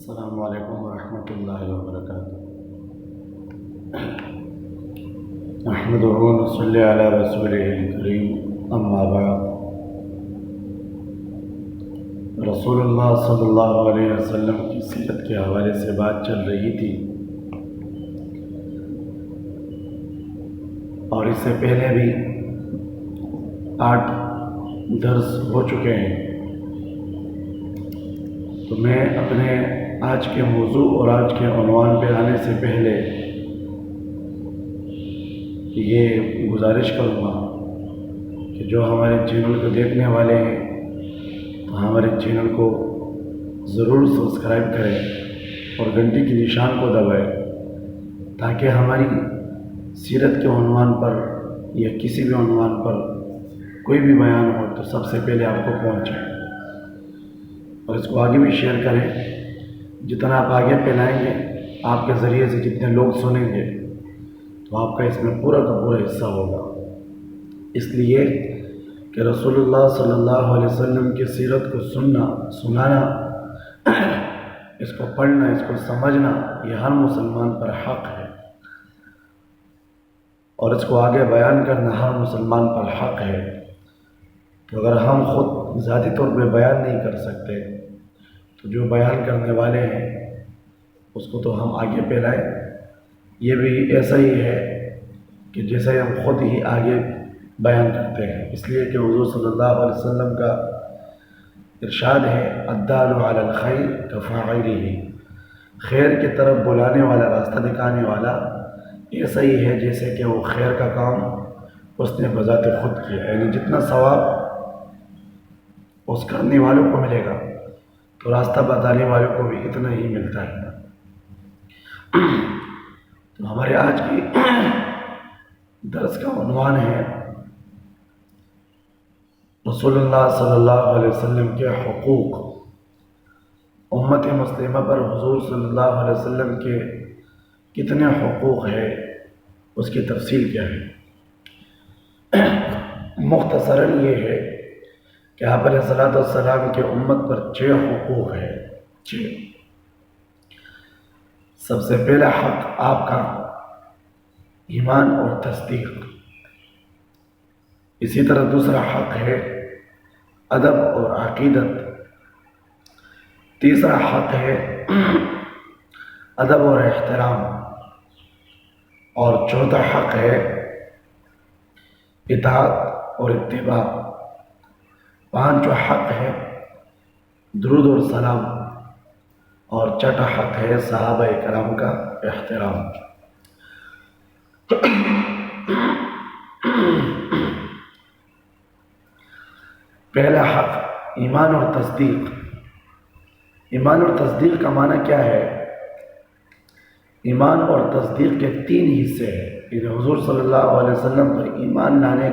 السلام علیکم ورحمۃ اللہ وبرکاتہ۔ نحمدہ و نصلی علی رسولہ الکریم، اما بعد۔ رسول اللہ صلی اللہ علیہ وسلم کی سیرت کے حوالے سے بات چل رہی تھی، اور اس سے پہلے بھی 8 درس ہو چکے ہیں۔ تو میں اپنے آج کے موضوع اور آج کے عنوان پہ آنے سے پہلے یہ گزارش کروں گا کہ جو ہمارے چینل کو دیکھنے والے ہیں تو ہمارے چینل کو ضرور سبسکرائب کریں اور گھنٹی کی نشان کو دبائیں، تاکہ ہماری سیرت کے عنوان پر یا کسی بھی عنوان پر کوئی بھی بیان ہو تو سب سے پہلے آپ کو پہنچے، اور اس کو آگے بھی شیئر کریں۔ جتنا آپ آگے پھیلائیں گے، آپ کے ذریعے سے جتنے لوگ سنیں گے تو آپ کا اس میں پورا کا پورا حصہ ہوگا۔ اس لیے کہ رسول اللہ صلی اللہ علیہ وسلم کی سیرت کو سنانا، اس کو پڑھنا، اس کو سمجھنا، یہ ہر مسلمان پر حق ہے، اور اس کو آگے بیان کرنا ہر مسلمان پر حق ہے۔ تو اگر ہم خود ذاتی طور پہ بیان نہیں کر سکتے تو جو بیان کرنے والے ہیں اس کو تو ہم آگے پھیلائیں۔ یہ بھی ایسا ہی ہے کہ جیسے ہم خود ہی آگے بیان کرتے ہیں، اس لیے کہ حضور صلی اللہ علیہ وسلم کا ارشاد ہے، الدال علی الخیر کفاعلہ، خیر کی طرف بلانے والا، راستہ دکھانے والا ایسا ہی ہے جیسے کہ وہ خیر کا کام اس نے بذات خود کیا، یعنی جتنا ثواب اس کرنے والوں کو ملے گا تو راستہ بتانے والوں کو بھی اتنا ہی ملتا ہے۔ تو ہمارے آج کی درس کا عنوان ہے رسول اللہ صلی اللہ علیہ وسلم کے حقوق۔ امت مسلمہ پر حضور صلی اللہ علیہ وسلم کے کتنے حقوق ہیں، اس کی تفصیل کیا ہے۔ مختصراً یہ ہے کہ آپ علیہ الصلوۃ والسلام کے امت پر 6 حقوق ہیں۔ 6۔ سب سے پہلا حق آپ کا ایمان اور تصدیق، اسی طرح دوسرا حق ہے ادب اور عقیدت، تیسرا حق ہے ادب اور احترام، اور چوتھا حق ہے اطاعت اور اتباع، پانچواں حق ہے درود اور سلام، اور چھٹا حق ہے صحابہ کرام کا احترام۔ پہلا حق ایمان اور تصدیق۔ ایمان اور تصدیق کا معنی کیا ہے؟ ایمان اور تصدیق کے 3 حصے ہیں، یعنی حضور صلی اللہ علیہ وسلم پر ایمان لانے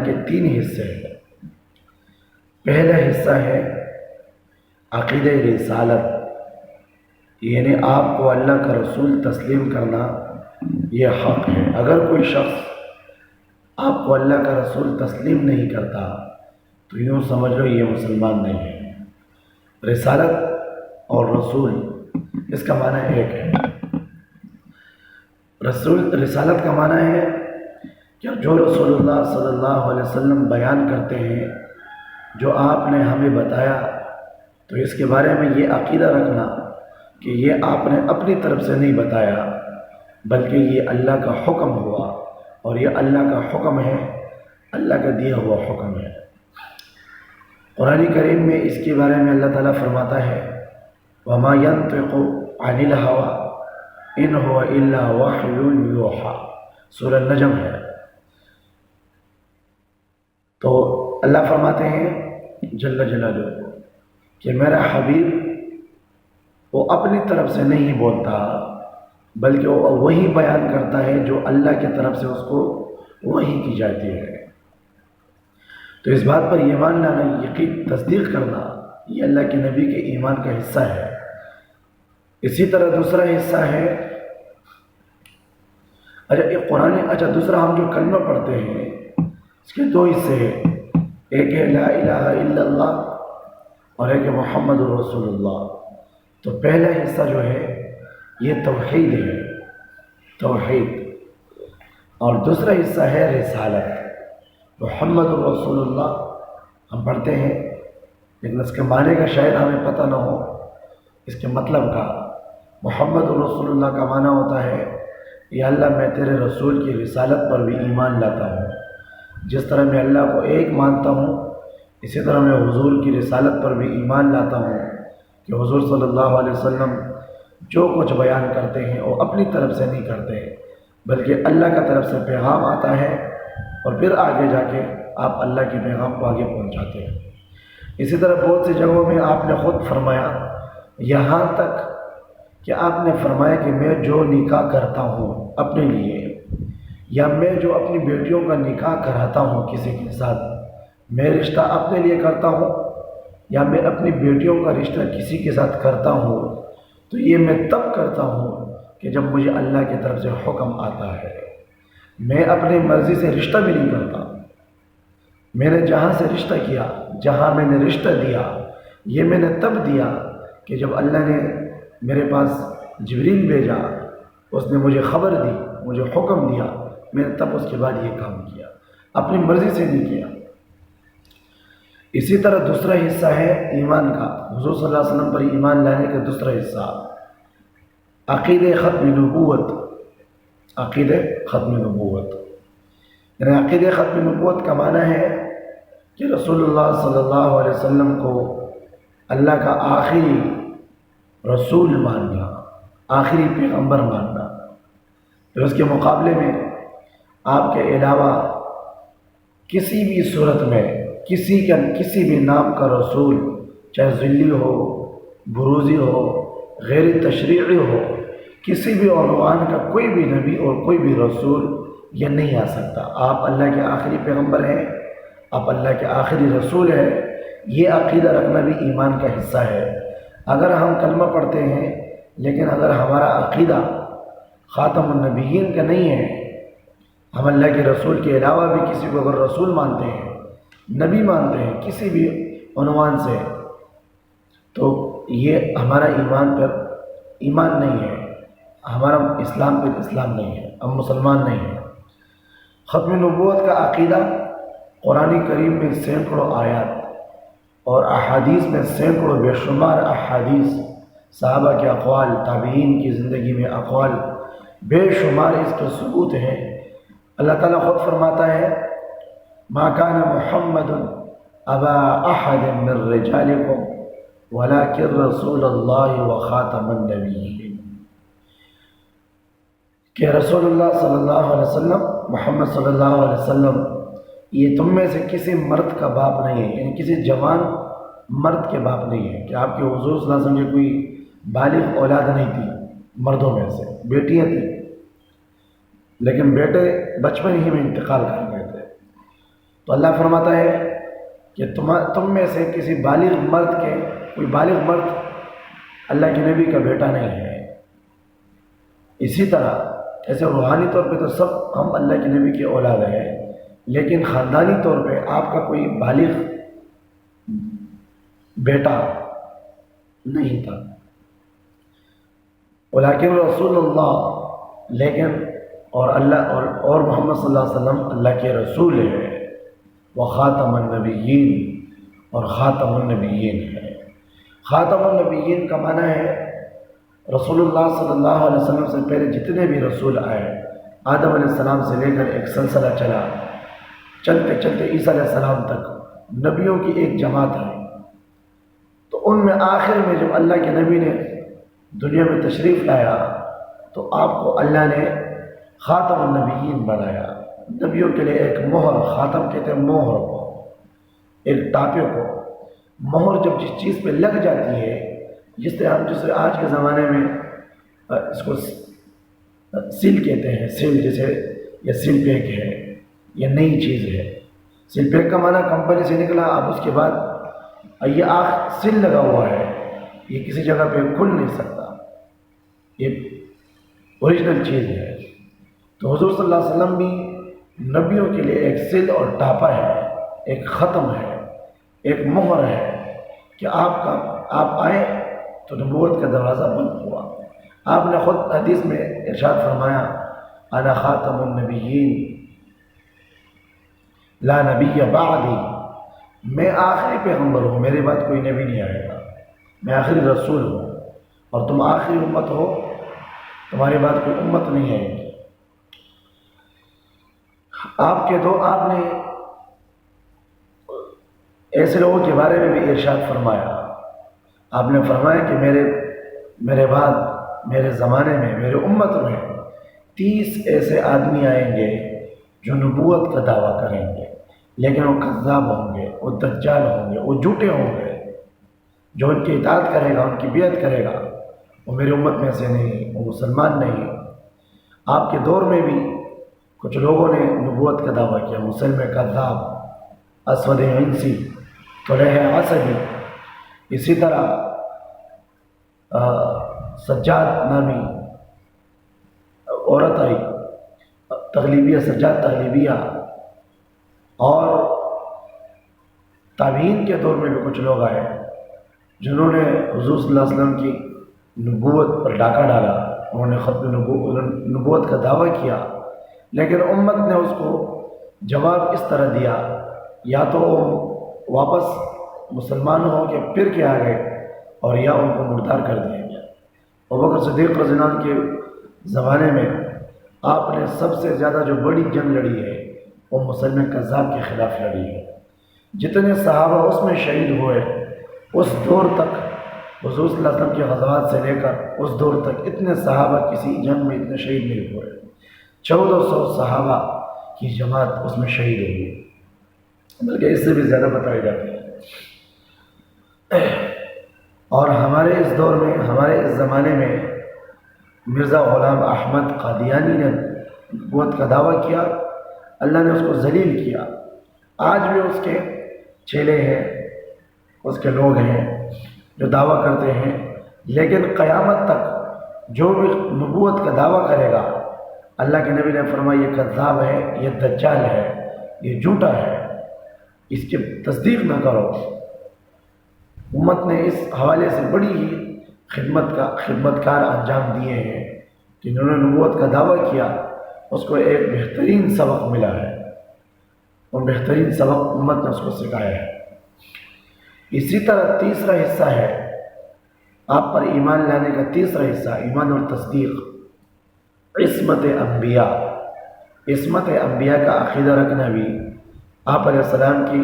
کے 3 حصے ہیں۔ پہلا حصہ ہے عقیدہ رسالت، یعنی آپ کو اللہ کا رسول تسلیم کرنا، یہ حق ہے۔ اگر کوئی شخص آپ کو اللہ کا رسول تسلیم نہیں کرتا تو یوں سمجھ لو یہ مسلمان نہیں ہے۔ رسالت اور رسول اس کا معنی ایک ہے۔ رسالت کا معنی ہے کہ جو رسول اللہ صلی اللہ علیہ وسلم بیان کرتے ہیں، جو آپ نے ہمیں بتایا، تو اس کے بارے میں یہ عقیدہ رکھنا کہ یہ آپ نے اپنی طرف سے نہیں بتایا، بلکہ یہ اللہ کا حکم ہوا، اور یہ اللہ کا حکم ہے، اللہ کا دیا ہوا حکم ہے۔ قرآن کریم میں اس کے بارے میں اللہ تعالیٰ فرماتا ہے، وَمَا يَنطِقُ عَنِ الْهَوَىٰ إِنْ هُوَ إِلَّا وَحْيٌ يُوحَىٰ، سورہ النجم ہے۔ تو اللہ فرماتے ہیں جل جلالہ کہ میرا حبیب وہ اپنی طرف سے نہیں بولتا، بلکہ وہ وہی بیان کرتا ہے جو اللہ کی طرف سے اس کو وحی کی جاتی ہے۔ تو اس بات پر ایمان لانا، یقین تصدیق کرنا، یہ اللہ کے نبی کے ایمان کا حصہ ہے۔ اسی طرح دوسرا حصہ ہے، دوسرا ہم جو کلمہ پڑھتے ہیں اس کے 2 حصے ہیں۔ ایک ہے لا الہ الا اللہ، اور ایک ہے محمد رسول اللہ۔ تو پہلا حصہ جو ہے یہ توحید ہے، توحید، اور دوسرا حصہ ہے رسالت۔ محمد رسول اللہ ہم پڑھتے ہیں، لیکن اس کے معنی کا شاید ہمیں پتہ نہ ہو، اس کے مطلب کا۔ محمد رسول اللہ کا معنی ہوتا ہے یا اللہ میں تیرے رسول کی رسالت پر بھی ایمان لاتا ہوں، جس طرح میں اللہ کو ایک مانتا ہوں اسی طرح میں حضور کی رسالت پر بھی ایمان لاتا ہوں کہ حضور صلی اللہ علیہ وسلم جو کچھ بیان کرتے ہیں وہ اپنی طرف سے نہیں کرتے، بلکہ اللہ کا طرف سے پیغام آتا ہے اور پھر آگے جا کے آپ اللہ کے پیغام کو آگے پہنچاتے ہیں۔ اسی طرح بہت سی جگہوں میں آپ نے خود فرمایا، یہاں تک کہ آپ نے فرمایا کہ میں جو نکاح کرتا ہوں اپنے لیے، یا میں جو اپنی بیٹیوں کا نکاح کراتا ہوں کسی کے ساتھ، میں رشتہ اپنے لیے کرتا ہوں یا میں اپنی بیٹیوں کا رشتہ کسی کے ساتھ کرتا ہوں، تو یہ میں تب کرتا ہوں کہ جب مجھے اللہ کی طرف سے حکم آتا ہے۔ میں اپنی مرضی سے رشتہ بھی نہیں کرتا۔ میں نے جہاں سے رشتہ کیا، جہاں میں نے رشتہ دیا، یہ میں نے تب دیا کہ جب اللہ نے میرے پاس جبریل بھیجا، اس نے مجھے خبر دی، مجھے حکم دیا، میں نے تب اس کے بعد یہ کام کیا، اپنی مرضی سے نہیں کیا۔ اسی طرح دوسرا حصہ ہے ایمان کا، حضور صلی اللہ علیہ وسلم پر ایمان لانے کا دوسرا حصہ عقید ختم نبوت۔ عقید ختم نبوت یعنی عقید ختم نبوت کا معنی ہے کہ رسول اللہ صلی اللہ علیہ وسلم کو اللہ کا آخری رسول ماننا، آخری پیغمبر ماننا، پھر اس کے مقابلے میں آپ کے علاوہ کسی بھی صورت میں کسی بھی نام کا رسول، چاہے ذلی ہو، بروزی ہو، غیر تشریعی ہو، کسی بھی عنوان کا کوئی بھی نبی اور کوئی بھی رسول یہ نہیں آ سکتا۔ آپ اللہ کے آخری پیغمبر ہیں، آپ اللہ کے آخری رسول ہیں، یہ عقیدہ رکھنا بھی ایمان کا حصہ ہے۔ اگر ہم کلمہ پڑھتے ہیں لیکن اگر ہمارا عقیدہ خاتم النبیین کا نہیں ہے، ہم اللہ کے رسول کے علاوہ بھی کسی کو اگر رسول مانتے ہیں، نبی مانتے ہیں کسی بھی عنوان سے، تو یہ ہمارا ایمان پر ایمان نہیں ہے، ہمارا اسلام پر اسلام نہیں ہے، ہم مسلمان نہیں ہیں۔ ختم نبوت کا عقیدہ قرآن کریم میں سینکڑوں آیات اور احادیث میں سینکڑوں بے شمار احادیث، صحابہ کے اقوال، تابعین کی زندگی میں اقوال بے شمار اس کے ثبوت ہیں۔ اللہ تعالیٰ خود فرماتا ہے ما کان محمد ابا احد من رجالکم ولکن رسول اللہ وخاتم النبیین، کہ رسول اللہ صلی اللہ علیہ وسلم، محمد صلی اللہ علیہ وسلم یہ تم میں سے کسی مرد کا باپ نہیں ہے، یعنی کسی جوان مرد کے باپ نہیں ہے، کہ آپ کے حضور صلی اللہ علیہ وسلم کی کوئی بالغ اولاد نہیں تھی، مردوں میں سے بیٹیاں تھیں، لیکن بیٹے بچپن ہی میں انتقال کر گئے تھے۔ تو اللہ فرماتا ہے کہ تم میں سے کسی بالغ مرد کے، کوئی بالغ مرد اللہ کے نبی کا بیٹا نہیں ہے۔ اسی طرح ایسے روحانی طور پہ تو سب ہم اللہ کے نبی کی اولاد ہیں، لیکن خاندانی طور پہ آپ کا کوئی بالغ بیٹا نہیں تھا۔ ولیکن رسول اللہ، لیکن اور اللہ اور محمد صلی اللہ علیہ وسلم اللہ کے رسول ہے، وخاتم النبیین، اور خاتم النبیین ہے۔ خاتم النبیین کا معنی ہے رسول اللہ صلی اللہ علیہ وسلم سے پہلے جتنے بھی رسول آئے، آدم علیہ السلام سے لے کر ایک سلسلہ چلا، چلتے چلتے عیسیٰ علیہ السلام تک نبیوں کی ایک جماعت ہے۔ تو ان میں آخر میں جب اللہ کے نبی نے دنیا میں تشریف لایا تو آپ کو اللہ نے خاتم النبیین بنایا۔ نبیوں کے لیے ایک مہر، خاتم کہتے ہیں مہر کو، ایک ٹاپے کو۔ مہر جب جس چیز پہ لگ جاتی ہے، جسے آج کے زمانے میں اس کو سیل کہتے ہیں، سیل، جیسے یہ سیل پیک ہے، یہ نئی چیز ہے۔ سیل پیک کا معنی کمپنی سے نکلا، اب اس کے بعد یہ سیل لگا ہوا ہے، یہ کسی جگہ پہ کھل نہیں سکتا، یہ اوریجنل چیز ہے۔ تو حضور صلی اللہ علیہ وسلم بھی نبیوں کے لیے ایک سیل اور ٹاپا ہے، ایک ختم ہے، ایک مہر ہے۔ کہ آپ آئے تو نبوت کا دروازہ بند ہوا۔ آپ نے خود حدیث میں ارشاد فرمایا انا خاتم النبیین لا نبی بعدی، میں آخری پیغمبر ہوں، میرے بعد کوئی نبی نہیں آئے گا، میں آخری رسول ہوں، اور تم آخری امت ہو، تمہارے بعد کوئی امت نہیں آئے گی۔ آپ نے ایسے لوگوں کے بارے میں بھی ارشاد فرمایا، آپ نے فرمایا کہ میرے بعد میرے زمانے میں میرے امت میں 30 ایسے آدمی آئیں گے جو نبوت کا دعویٰ کریں گے، لیکن وہ کذاب ہوں گے، وہ دجال ہوں گے، وہ جھوٹے ہوں گے۔ جو ان کی اطاعت کرے گا، ان کی بیعت کرے گا، وہ میری امت میں سے نہیں، وہ مسلمان نہیں۔ آپ کے دور میں بھی کچھ لوگوں نے نبوت کا دعویٰ کیا، مسلم کذاب، اسود عنسی، طلحہ اسدی، اسی طرح سجاد نامی عورت آئی، تغلیبیہ، سجاد تغلیبیہ، اور تابعین کے دور میں بھی کچھ لوگ آئے جنہوں نے حضور صلی اللہ علیہ وسلم کی نبوت پر ڈاکہ ڈالا، انہوں نے ختم نبوت کا دعویٰ کیا، لیکن امت نے اس کو جواب اس طرح دیا، یا تو واپس مسلمان ہو کے پھر کے آ گئے، اور یا ان کو مردار کر دیا گیا۔ ابوبکر صدیق رضی اللہ عنہ کے زمانے میں آپ نے سب سے زیادہ جو بڑی جنگ لڑی ہے وہ مسلم کذاب کے خلاف لڑی ہے۔ جتنے صحابہ اس میں شہید ہوئے، اس دور تک حضور صلی اللہ علیہ وسلم کے غزوات سے لے کر اس دور تک اتنے صحابہ کسی جنگ میں اتنے شہید نہیں ہوئے۔ 1400 صحابہ کی جماعت اس میں شہید ہوئی، بلکہ اس سے بھی زیادہ بتائی جاتی ہے۔ اور ہمارے اس دور میں، ہمارے اس زمانے میں مرزا غلام احمد قادیانی نے نبوت کا دعویٰ کیا، اللہ نے اس کو ذلیل کیا۔ آج بھی اس کے چیلے ہیں، اس کے لوگ ہیں جو دعویٰ کرتے ہیں، لیکن قیامت تک جو بھی نبوت کا دعویٰ کرے گا، اللہ کے نبی نے فرمایا یہ کذاب ہے، یہ دجال ہے، یہ جھوٹا ہے، اس کی تصدیق نہ کرو۔ امت نے اس حوالے سے بڑی ہی خدمتکار انجام دیے ہیں کہ جنہوں نے نبوت کا دعویٰ کیا، اس کو ایک بہترین سبق ملا ہے، اور بہترین سبق امت نے اس کو سکھایا ہے۔ اسی طرح تیسرا حصہ ہے آپ پر ایمان لانے کا، تیسرا حصہ ایمان اور تصدیق، عصمت انبیاء۔ عصمت انبیاء کا عقیدہ رکھنا بھی آپ علیہ السلام کی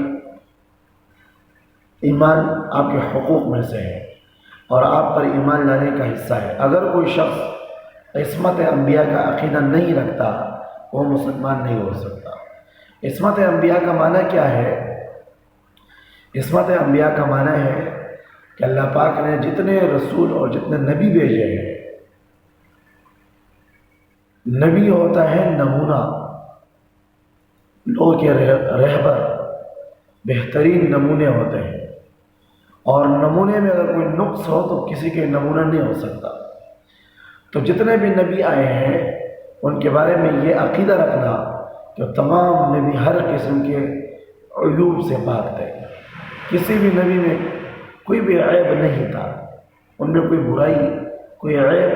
ایمان، آپ کے حقوق میں سے ہے، اور آپ پر ایمان لانے کا حصہ ہے۔ اگر کوئی شخص عصمت انبیاء کا عقیدہ نہیں رکھتا، وہ مسلمان نہیں ہو سکتا۔ عصمت انبیاء کا معنی کیا ہے؟ عصمت انبیاء کا معنی ہے کہ اللہ پاک نے جتنے رسول اور جتنے نبی بھیجے ہیں، نبی ہوتا ہے نمونہ، لوگوں کے رہبر، بہترین نمونے ہوتے ہیں، اور نمونے میں اگر کوئی نقص ہو تو کسی کے نمونہ نہیں ہو سکتا۔ تو جتنے بھی نبی آئے ہیں ان کے بارے میں یہ عقیدہ رکھنا کہ تمام نبی ہر قسم کے عیوب سے پاک تھے، کسی بھی نبی میں کوئی بھی عیب نہیں تھا، ان میں کوئی برائی، کوئی عیب،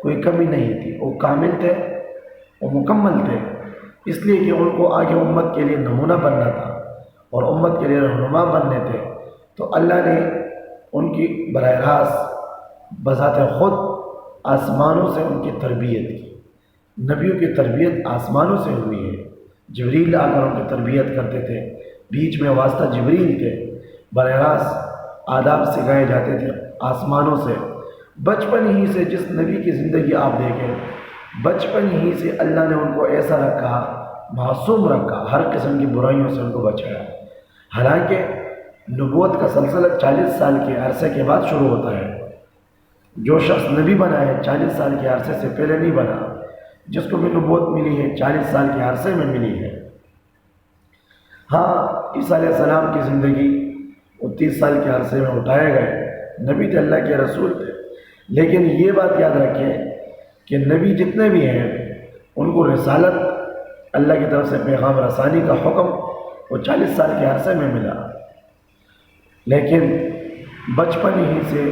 کوئی کمی نہیں تھی، وہ کامل تھے، وہ مکمل تھے، اس لیے کہ ان کو آگے امت کے لیے نمونہ بننا تھا اور امت کے لیے رہنما بننے تھے۔ تو اللہ نے ان کی براہ راست بذات خود آسمانوں سے ان کی تربیت کی۔ نبیوں کی تربیت آسمانوں سے ہوئی ہے، جبریل آ کر ان کی تربیت کرتے تھے، بیچ میں واسطہ جبریل تھے، براہ راست آداب سکھائے جاتے تھے آسمانوں سے۔ بچپن ہی سے جس نبی کی زندگی آپ دیکھیں، بچپن ہی سے اللہ نے ان کو ایسا رکھا، معصوم رکھا، ہر قسم کی برائیوں سے ان کو بچایا۔ حالانکہ نبوت کا سلسلہ 40 سال کے عرصے کے بعد شروع ہوتا ہے۔ جو شخص نبی بنا ہے 40 سال کے عرصے سے پہلے نہیں بنا، جس کو بھی نبوت ملی ہے 40 سال کے عرصے میں ملی ہے۔ ہاں، عیسیٰ علیہ السلام کی زندگی وہ 30 سال کے عرصے میں اٹھائے گئے، نبی تھے، اللہ کے رسول تھے، لیکن یہ بات یاد رکھیں کہ نبی جتنے بھی ہیں ان کو رسالت، اللہ کی طرف سے پیغام رسانی کا حکم وہ 40 سال کے عرصے میں ملا، لیکن بچپن ہی سے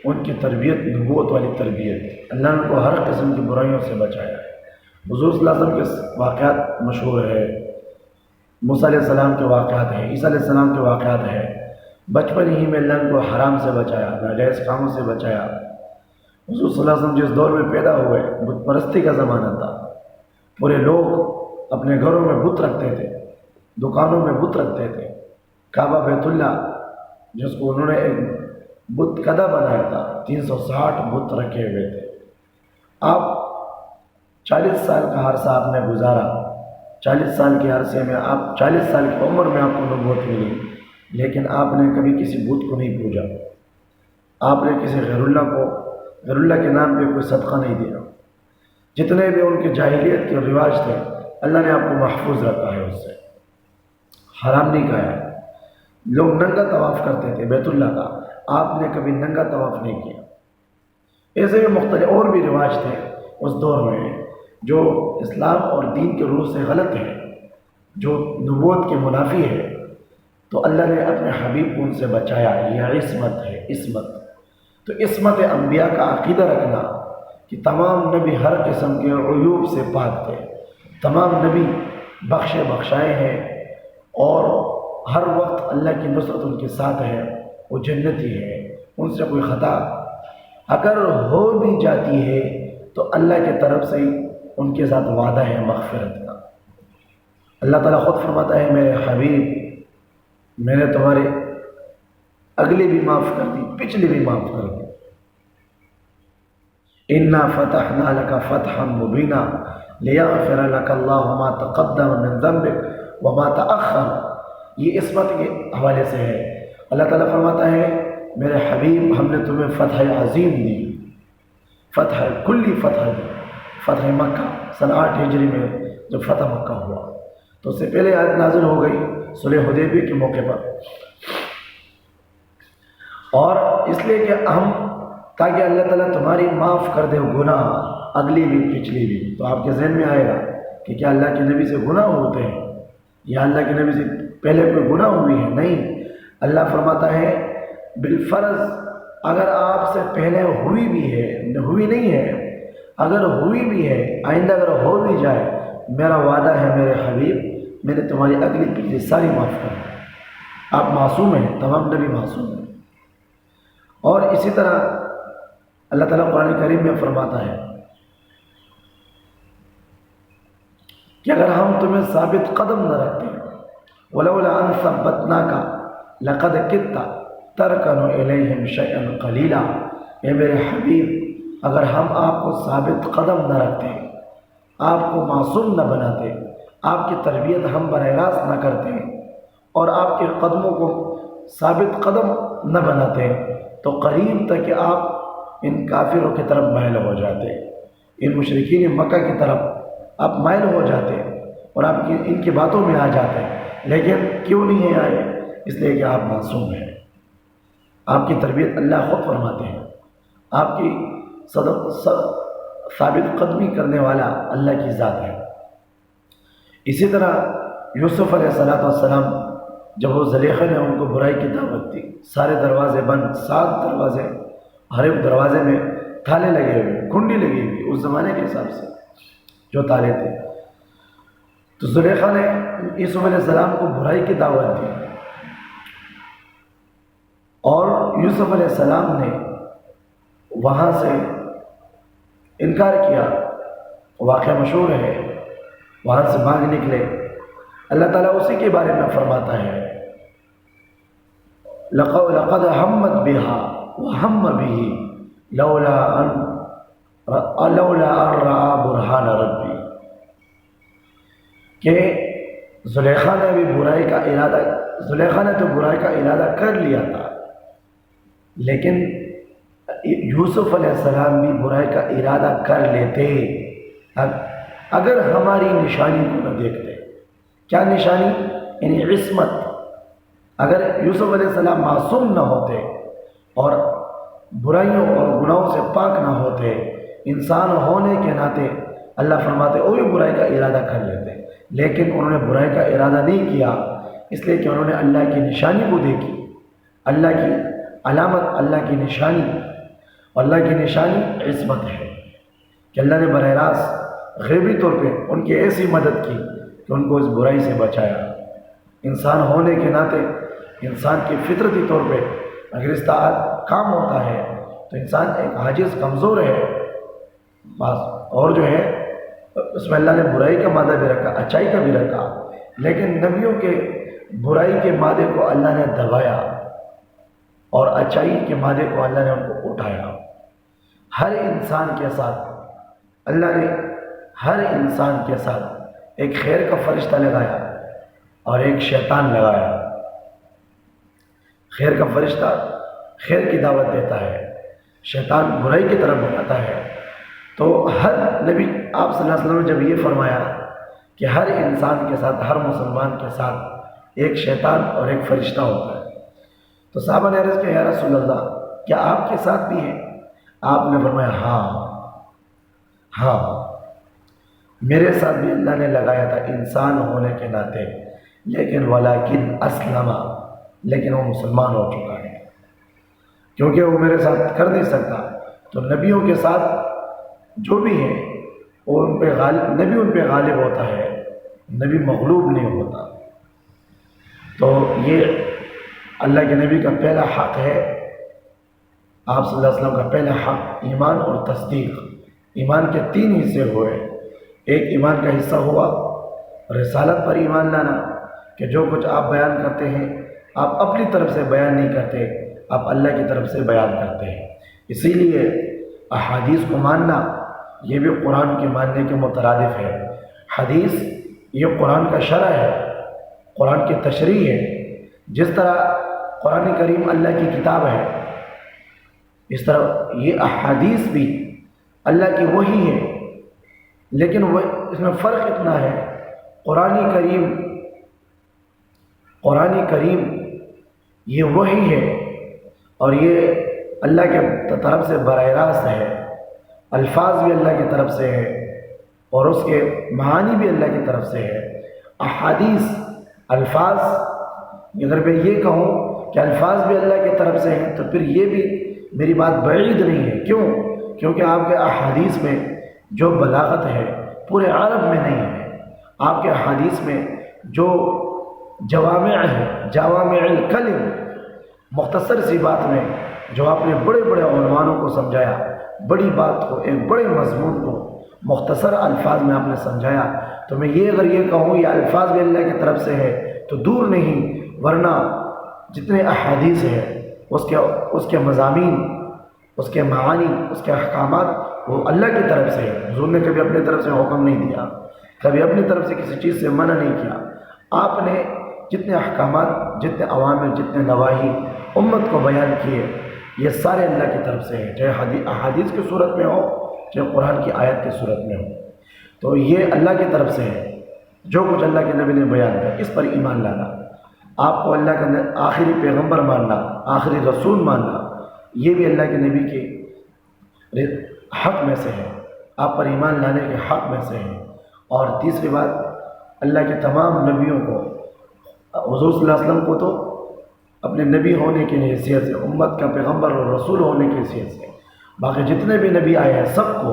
ان کی تربیت نبوت والی تربیت، اللہ نے ان کو ہر قسم کی برائیوں سے بچایا ہے۔ حضور صلی اللہ علیہ وسلم کے واقعات مشہور ہے، موسیٰ علیہ السلام کے واقعات ہیں، عیسیٰ علیہ السلام کے واقعات ہیں۔ بچپن ہی میں اللہ نے ان کو حرام سے بچایا، ناجائز کاموں سے بچایا۔ حضور صلی اللہ علیہ وسلم جس دور میں پیدا ہوئے بت پرستی کا زمانہ تھا، پورے لوگ اپنے گھروں میں بت رکھتے تھے، دکانوں میں بت رکھتے تھے۔ کعبہ بیت اللہ جس کو انہوں نے ایک بت کدہ بنایا تھا، 360 بت رکھے ہوئے تھے۔ آپ 40 سال کا عرصہ آپ نے گزارا، 40 سال کے عرصے میں آپ 40 سال کی عمر میں آپ کو نبوت ملی، لیکن آپ نے کبھی کسی بت کو نہیں پوجا، آپ نے کسی غیر اللہ کے نام پہ کوئی صدقہ نہیں دیا۔ جتنے بھی ان کے جاہلیت کے رواج تھے اللہ نے آپ کو محفوظ رکھا ہے، اس سے حرام نہیں کہا ہے۔ لوگ ننگا طواف کرتے تھے بیت اللہ کا، آپ نے کبھی ننگا طواف نہیں کیا۔ ایسے بھی مختلف اور بھی رواج تھے اس دور میں جو اسلام اور دین کے روح سے غلط ہے، جو نبوت کے منافی ہے، تو اللہ نے اپنے حبیب کو ان سے بچایا۔ یہ عصمت ہے، عصمت۔ تو عصمت انبیاء کا عقیدہ رکھنا کہ تمام نبی ہر قسم کے عیوب سے پاک تھے، تمام نبی بخشائے ہیں اور ہر وقت اللہ کی نصرت ان کے ساتھ ہے، وہ جنتی ہے، ان سے کوئی خطا اگر ہو بھی جاتی ہے تو اللہ کی طرف سے ان کے ساتھ وعدہ ہے مغفرت کا۔ اللہ تعالیٰ خود فرماتا ہے میرے حبیب میں نے تمہارے اگلی بھی معاف کر دی، پچھلی بھی معاف کر دی۔ انا فتحنا لک فتحا مبینا لیغفر لک اللہ ما تقدم من ذنبک وما تأخر۔ یہ عصمت کے حوالے سے ہے۔ اللہ تعالیٰ فرماتا ہے میرے حبیب ہم نے تمہیں فتح عظیم دی، فتح کلی فتح دی۔ فتح مکہ سن 8 ہجری میں جب فتح مکہ ہوا تو اس سے پہلے آیت نازل ہو گئی صلح حدیبیہ کے موقع پر، اور اس لیے کہ ہم تاکہ اللہ تعالیٰ تمہاری معاف کر دے گناہ اگلی بھی پچھلی بھی۔ تو آپ کے ذہن میں آئے گا کہ کیا اللہ کے نبی سے گناہ ہوتے ہیں یا اللہ کے نبی سے پہلے کوئی گناہ ہوئی ہے؟ نہیں، اللہ فرماتا ہے بالفرض اگر آپ سے پہلے ہوئی بھی ہے، ہوئی نہیں ہے، اگر ہوئی بھی ہے، آئندہ اگر ہو بھی جائے، میرا وعدہ ہے میرے حبیب میں نے تمہاری اگلی پچھلی ساری معاف کر دی۔ آپ معصوم ہیں، تمام نبی معصوم ہیں۔ اور اسی طرح اللہ تعالیٰ قرآن کریم میں فرماتا ہے کہ اگر ہم تمہیں ثابت قدم نہ رکھتے وَلَوْلَا أَن ثَبَّتْنَاكَ لَقَدْ كِدتَّ تَرْكَنُ إِلَيْهِمْ شَيْئًا قَلِيلًا۔ اے میرے حبیب اگر ہم آپ کو ثابت قدم نہ رکھتے، آپ کو معصوم نہ بناتے، آپ کی تربیت ہم براہ راست نہ کرتے اور آپ کے قدموں کو ثابت قدم نہ بناتے تو قریب تک کہ آپ ان کافروں کی طرف مائل ہو جاتے، ان مشرکین مکہ کی طرف آپ مائل ہو جاتے اور آپ کی ان کی باتوں میں آ جاتے۔ لیکن کیوں نہیں آئے؟ اس لیے کہ آپ معصوم ہیں، آپ کی تربیت اللہ خود فرماتے ہیں، آپ کی ثابت قدمی کرنے والا اللہ کی ذات ہے۔ اسی طرح یوسف علیہ السلام جب وہ زلیخا نے ان کو برائی کی دعوت دی، سارے دروازے بند، 7 دروازے، ہر ایک دروازے میں تالے لگے ہوئے، کنڈی لگی ہوئی اس زمانے کے حساب سے جو تالے تھے، تو زلیخا نے یوسف علیہ السلام کو برائی کی دعوت دی اور یوسف علیہ السلام نے وہاں سے انکار کیا، واقعہ مشہور ہے، وہاں سے بھاگ نکلے۔ اللہ تعالیٰ اسی کے بارے میں فرماتا ہے لَقَدْ هَمَّتْ بِهَا وَهَمَّ بِهِ لَوْلَا أَن رَّأَىٰ بُرْهَانَ رَبِّهِ، کہ زلیخا نے بھی برائی کا ارادہ، زلیخا نے تو برائی کا ارادہ کر لیا تھا، لیکن یوسف علیہ السلام بھی برائی کا ارادہ کر لیتے اگر ہماری نشانی کو نہ دیکھتے۔ کیا نشانی؟ یعنی عصمت۔ اگر یوسف علیہ السلام معصوم نہ ہوتے اور برائیوں اور گناہوں سے پاک نہ ہوتے، انسان ہونے کے ناطے اللہ فرماتے وہ بھی برائی کا ارادہ کر لیتے، لیکن انہوں نے برائی کا ارادہ نہیں کیا، اس لیے کہ انہوں نے اللہ کی نشانی کو دیکھی، اللہ کی علامت، اللہ کی نشانی، اللہ کی نشانی عصمت ہے کہ اللہ نے براہ راست غیبی طور پہ ان کی ایسی مدد کی کہ ان کو اس برائی سے بچایا۔ انسان ہونے کے ناطے انسان کی فطرتی طور پہ اگر استطاعت کام ہوتا ہے تو انسان ایک عاجز کمزور ہے بس، اور جو ہے اس میں اللہ نے برائی کا مادہ بھی رکھا، اچائی کا بھی رکھا، لیکن نبیوں کے برائی کے مادے کو اللہ نے دبایا اور اچائی کے مادے کو اللہ نے ان کو اٹھایا۔ ہر انسان کے ساتھ اللہ نے ہر انسان کے ساتھ ایک خیر کا فرشتہ لگایا اور ایک شیطان لگایا۔ خیر کا فرشتہ خیر کی دعوت دیتا ہے، شیطان برائی کی طرف بلاتا ہے۔ تو ہر نبی آپ صلی اللہ علیہ وسلم نے جب یہ فرمایا کہ ہر انسان کے ساتھ، ہر مسلمان کے ساتھ ایک شیطان اور ایک فرشتہ ہوتا ہے، تو صحابہ نے عرض کیا یا رسول اللہ کیا آپ کے ساتھ بھی ہے؟ آپ نے فرمایا ہاں میرے ساتھ بھی اللہ نے لگایا تھا انسان ہونے کے ناطے، لیکن ولیکن اسلم، لیکن وہ مسلمان ہو چکا ہے، کیونکہ وہ میرے ساتھ کر نہیں سکتا۔ تو نبیوں کے ساتھ جو بھی ہے وہ نبی ان پہ غالب ہوتا ہے، نبی مغلوب نہیں ہوتا۔ تو یہ اللہ کے نبی کا پہلا حق ہے، آپ صلی اللہ علیہ وسلم کا پہلا حق ایمان اور تصدیق۔ ایمان کے 3 حصے ہوئے، ایک ایمان کا حصہ ہوا رسالت پر ایمان لانا کہ جو کچھ آپ بیان کرتے ہیں آپ اپنی طرف سے بیان نہیں کرتے، آپ اللہ کی طرف سے بیان کرتے ہیں۔ اسی لیے احادیث کو ماننا یہ بھی قرآن کے ماننے کے مترادف ہے۔ حدیث یہ قرآن کا شرع ہے، قرآن کی تشریح ہے۔ جس طرح قرآن کریم اللہ کی کتاب ہے، اس طرح یہ احادیث بھی اللہ کی وحی ہے، لیکن وہ اس میں فرق اتنا ہے، قرآن کریم یہ وحی ہے اور یہ اللہ کے طرف سے براہ راست ہے، الفاظ بھی اللہ کی طرف سے ہے اور اس کے معانی بھی اللہ کی طرف سے ہے۔ احادیث الفاظ، اگر میں یہ کہوں کہ الفاظ بھی اللہ کی طرف سے ہیں تو پھر یہ بھی میری بات بعید نہیں ہے۔ کیوں؟ کیونکہ آپ کے احادیث میں جو بلاغت ہے پورے عرب میں نہیں ہے، آپ کے احادیث میں جو جوامع ہے، جوامع الکلم، مختصر سی بات میں جو آپ نے بڑے بڑے عنوانوں کو سمجھایا، بڑی بات کو، ایک بڑے مضمون کو مختصر الفاظ میں آپ نے سمجھایا، تو میں یہ اگر یہ کہوں یہ الفاظ بھی اللہ کی طرف سے ہے تو دور نہیں، ورنہ جتنے احادیث ہیں اس کے مضامین، اس کے معانی، اس کے احکامات وہ اللہ کی طرف سے ہے۔ حضور نے کبھی اپنی طرف سے حکم نہیں دیا، کبھی اپنی طرف سے کسی چیز سے منع نہیں کیا۔ آپ نے جتنے احکامات، جتنے عوامر، جتنے نواہی امت کو بیان کیے، یہ سارے اللہ کی طرف سے ہیں، چاہے احادیث کی صورت میں ہو چاہے قرآن کی آیت کی صورت میں ہو، تو یہ اللہ کی طرف سے ہے۔ جو کچھ اللہ کے نبی نے بیان کیا اس پر ایمان لانا، آپ کو اللہ کا آخری پیغمبر ماننا، آخری رسول ماننا، یہ بھی اللہ کے نبی کے حق میں سے ہے، آپ پر ایمان لانے کے حق میں سے ہے۔ اور تیسری بات، اللہ کے تمام نبیوں کو، حضور صلی اللہ علیہ وسلم کو تو اپنے نبی ہونے کی حیثیت سے، امت کا پیغمبر اور رسول ہونے کی حیثیت سے، باقی جتنے بھی نبی آئے ہیں سب کو،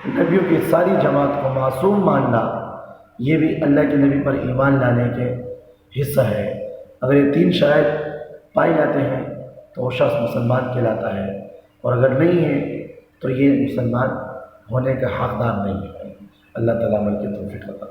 نبیوں کی ساری جماعت کو معصوم ماننا، یہ بھی اللہ کے نبی پر ایمان لانے کے حصہ ہے۔ اگر یہ 3 شرائط پائی جاتے ہیں تو وہ شخص مسلمان کہلاتا ہے، اور اگر نہیں ہے تو یہ مسلمان ہونے کا حقدار نہیں ہے۔ اللہ تعالیٰ عمل کی توفیق عطا فرمائے۔